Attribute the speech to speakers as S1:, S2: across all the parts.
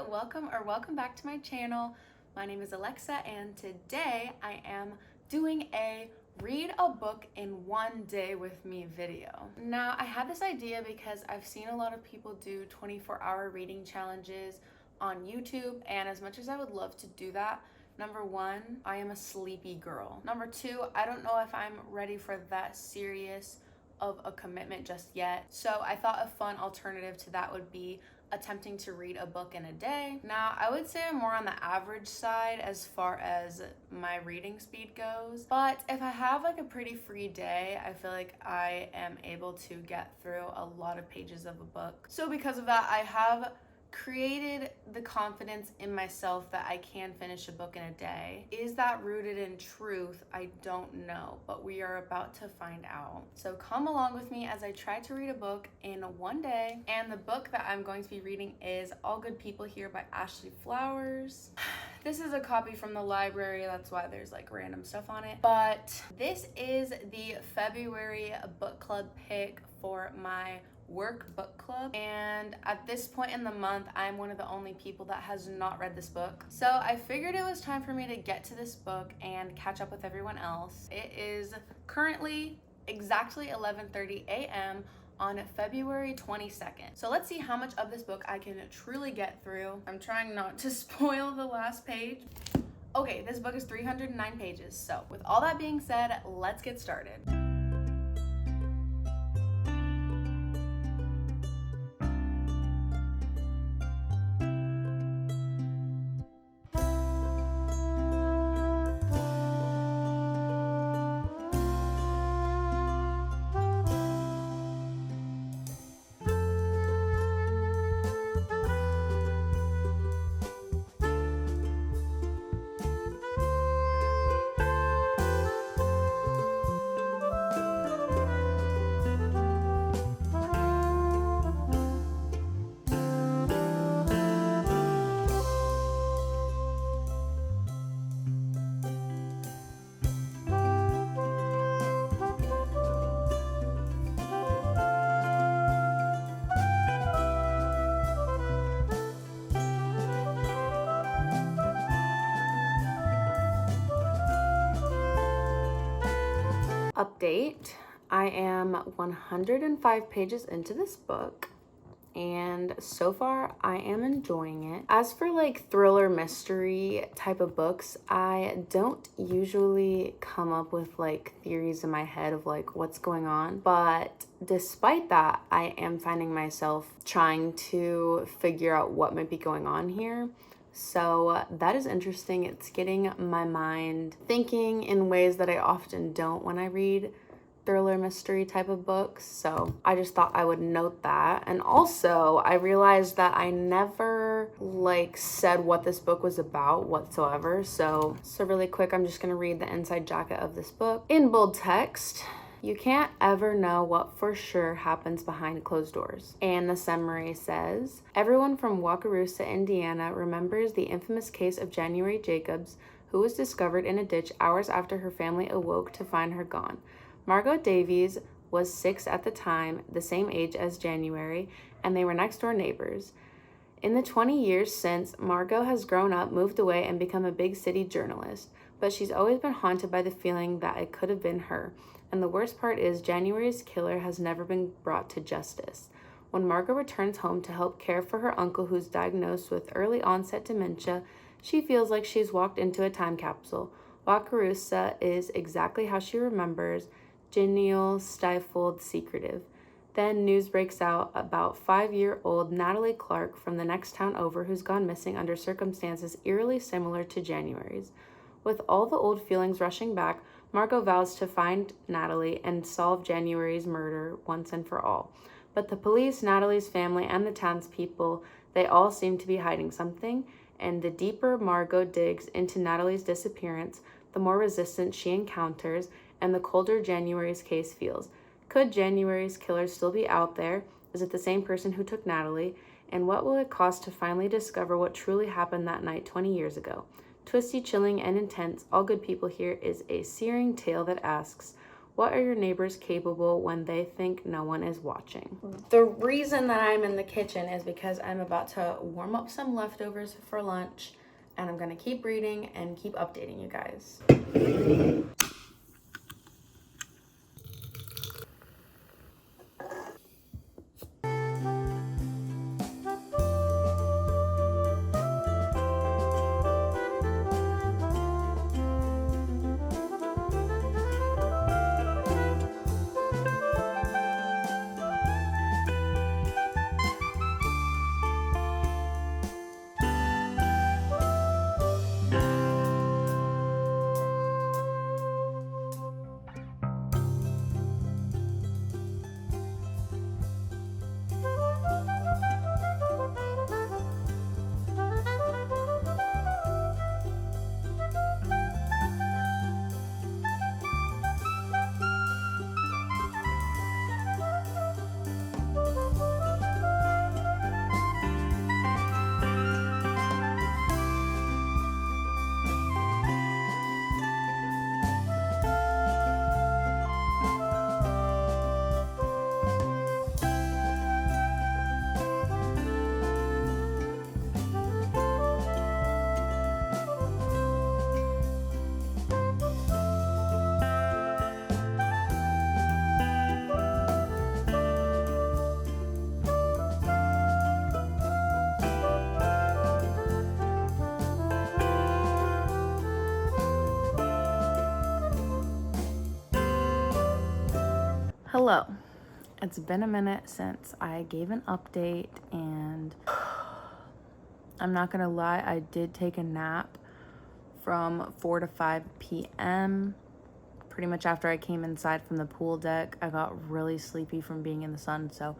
S1: welcome back to my channel. My name is Alexa and today I am doing a read a book in one day with me video. Now I had this idea because I've seen a lot of people do 24-hour reading challenges on YouTube, and as much as I would love to do that, number one, I am a sleepy girl. Number two, I don't know if I'm ready for that serious of a commitment just yet. So I thought a fun alternative to that would be attempting to read a book in a day. Now, I would say I'm more on the average side as far as my reading speed goes, but if I have like a pretty free day, I feel like I am able to get through a lot of pages of a book. So because of that, I have created the confidence in myself that I can finish a book in a day. Is that rooted in truth? I don't know, but we are about to find out. So come along with me as I try to read a book in one day. And the book that I'm going to be reading is All Good People Here by Ashley Flowers. This is a copy from the library, that's why there's like random stuff on it. But this is the February book club pick for my work book club, and at this point in the month I'm one of the only people that has not read this book, so I figured it was time for me to get to this book and catch up with everyone else. It is currently exactly 11:30 a.m. on February 22nd, so let's see how much of this book I can truly get through. I'm trying not to spoil the last page. Okay, this book is 309 pages, so with all that being said, let's get started. Update, I am 105 pages into this book, and so far I am enjoying it. As for like thriller mystery type of books, I don't usually come up with like theories in my head of like what's going on, but despite that, I am finding myself trying to figure out what might be going on here. So that is interesting. It's getting my mind thinking in ways that I often don't when I read thriller mystery type of books. So I just thought I would note that. And also I realized that I never like said what this book was about whatsoever. So really quick, I'm just gonna read the inside jacket of this book in bold text. You can't ever know what for sure happens behind closed doors. And the summary says, everyone from Wakarusa, Indiana remembers the infamous case of January Jacobs, who was discovered in a ditch hours after her family awoke to find her gone. Margot Davies was 6 at the time, the same age as January, and they were next door neighbors. In the 20 years since, Margot has grown up, moved away, and become a big city journalist, but she's always been haunted by the feeling that it could have been her. And the worst part is January's killer has never been brought to justice. When Margot returns home to help care for her uncle who's diagnosed with early onset dementia, she feels like she's walked into a time capsule. Wakarusa is exactly how she remembers, genial, stifled, secretive. Then news breaks out about 5-year-old Natalie Clark from the next town over who's gone missing under circumstances eerily similar to January's. With all the old feelings rushing back, Margot vows to find Natalie and solve January's murder once and for all. But the police, Natalie's family, and the townspeople, they all seem to be hiding something, and the deeper Margot digs into Natalie's disappearance, the more resistance she encounters, and the colder January's case feels. Could January's killer still be out there? Is it the same person who took Natalie? And what will it cost to finally discover what truly happened that night 20 years ago? Twisty, chilling, and intense, All Good People Here is a searing tale that asks, What are your neighbors capable when they think no one is watching? The reason that I'm in the kitchen is because I'm about to warm up some leftovers for lunch, and I'm gonna keep reading and keep updating you guys. Hello. It's been a minute since I gave an update, and I'm not gonna lie, I did take a nap from 4 to 5 p.m. Pretty much after I came inside from the pool deck. I got really sleepy from being in the sun, so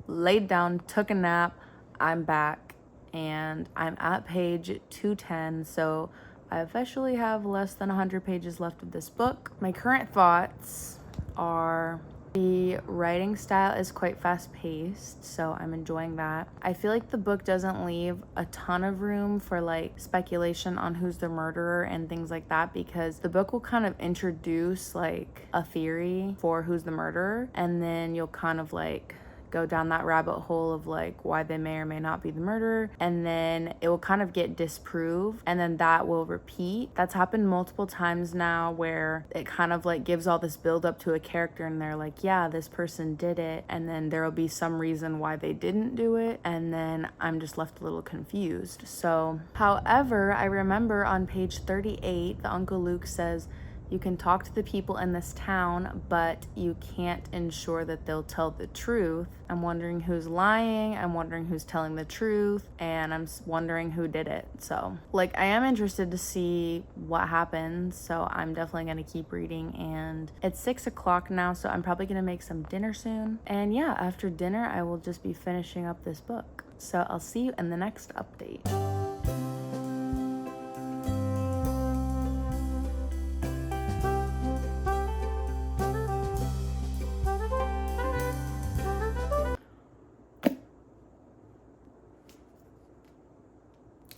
S1: laid down, took a nap. I'm back, and I'm at page 210, so I officially have less than 100 pages left of this book. My current thoughts are: the writing style is quite fast-paced, so I'm enjoying that. I feel like the book doesn't leave a ton of room for like speculation on who's the murderer and things like that, because the book will kind of introduce like a theory for who's the murderer, and then you'll kind of like go down that rabbit hole of like why they may or may not be the murderer, and then it will kind of get disproved, and then that will repeat. That's happened multiple times now, where it kind of like gives all this build up to a character, and they're like, yeah, this person did it, and then there will be some reason why they didn't do it, and then I'm just left a little confused. So, however, I remember on page 38, the Uncle Luke says, you can talk to the people in this town, but you can't ensure that they'll tell the truth. I'm wondering who's lying, I'm wondering who's telling the truth, and I'm wondering who did it. So, like, I am interested to see what happens, so I'm definitely gonna keep reading. And it's 6 o'clock now, so I'm probably gonna make some dinner soon. And yeah, after dinner, I will just be finishing up this book. So I'll see you in the next update.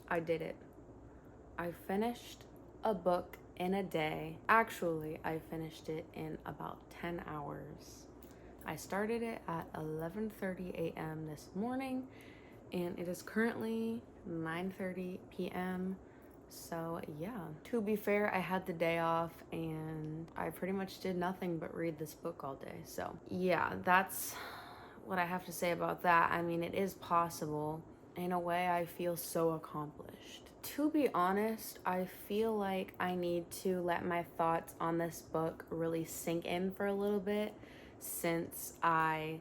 S1: I did it. I finished a book in a day. Actually, I finished it in about 10 hours. I started it at 11:30 a.m. this morning, and it is currently 9:30 p.m. So yeah, to be fair, I had the day off and I pretty much did nothing but read this book all day. So yeah, that's what I have to say about that. I mean, it is possible. In a way, I feel so accomplished. To be honest, I feel like I need to let my thoughts on this book really sink in for a little bit, since I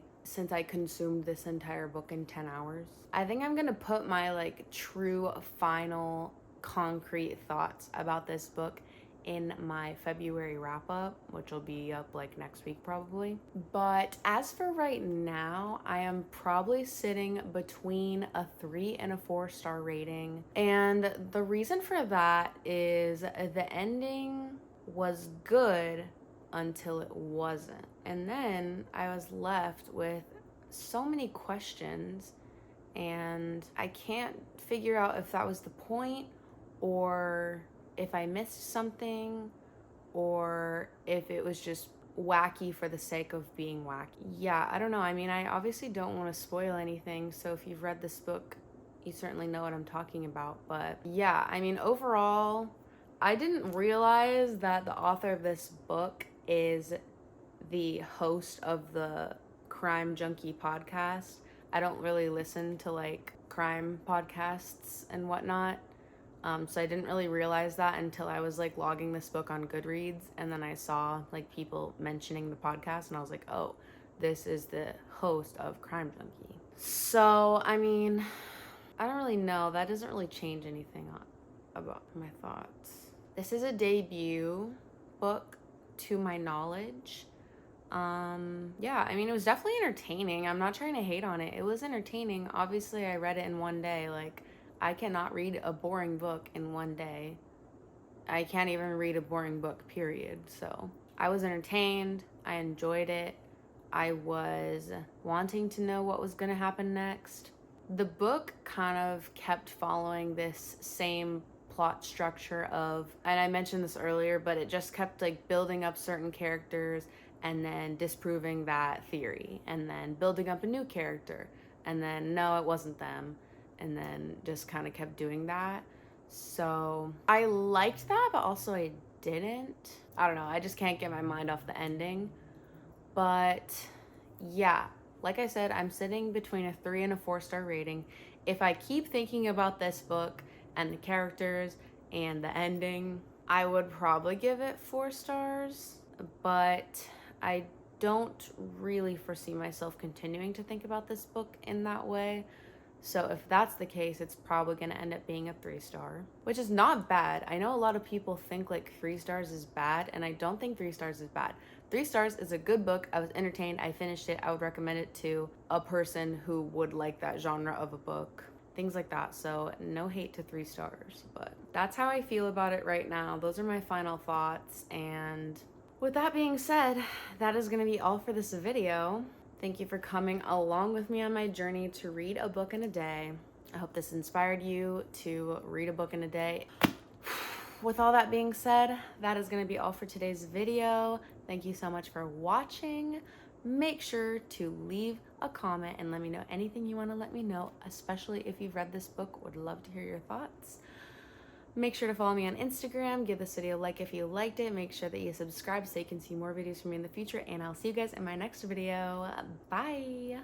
S1: consumed this entire book in 10 hours. I think I'm gonna put my like true final concrete thoughts about this book in my February wrap up, which will be up like next week probably. But as for right now, I am probably sitting between a 3 and a 4-star rating. And the reason for that is the ending was good until it wasn't. And then I was left with so many questions, and I can't figure out if that was the point, or if I missed something, or if it was just wacky for the sake of being wacky. Yeah, I don't know. I mean, I obviously don't want to spoil anything, so if you've read this book, you certainly know what I'm talking about. But yeah, I mean, overall, I didn't realize that the author of this book is the host of the Crime Junkie podcast. I don't really listen to like crime podcasts and whatnot. So I didn't really realize that until I was like logging this book on Goodreads, and then I saw like people mentioning the podcast, and I was like, oh, this is the host of Crime Junkie. So, I mean, I don't really know. That doesn't really change anything about my thoughts. This is a debut book to my knowledge. Yeah, I mean, it was definitely entertaining. I'm not trying to hate on it. It was entertaining. Obviously, I read it in one day. Like, I cannot read a boring book in one day. I can't even read a boring book, period. So, I was entertained. I enjoyed it. I was wanting to know what was going to happen next. The book kind of kept following this same plot structure of, and I mentioned this earlier, but it just kept like building up certain characters and then disproving that theory, and then building up a new character, and then no, it wasn't them, and then just kind of kept doing that. So I liked that, but also I didn't. I don't know, I just can't get my mind off the ending. But yeah, like I said, I'm sitting between a 3 and a 4-star rating. If I keep thinking about this book and the characters and the ending, I would probably give it 4 stars, but I don't really foresee myself continuing to think about this book in that way. So if that's the case, it's probably going to end up being a 3-star, which is not bad. I know a lot of people think like 3 stars is bad, and I don't think 3 stars is bad. 3 stars is a good book. I was entertained. I finished it. I would recommend it to a person who would like that genre of a book. Things like that. So no hate to 3 stars, but that's how I feel about it right now. Those are my final thoughts. And with that being said, that is going to be all for this video. Thank you for coming along with me on my journey to read a book in a day. I hope this inspired you to read a book in a day. With all that being said, that is going to be all for today's video. Thank you so much for watching. Make sure to leave a comment and let me know anything you want to let me know, especially if you've read this book. Would love to hear your thoughts. Make sure to follow me on Instagram. Give this video a like if you liked it. Make sure that you subscribe so you can see more videos from me in the future. And I'll see you guys in my next video. Bye.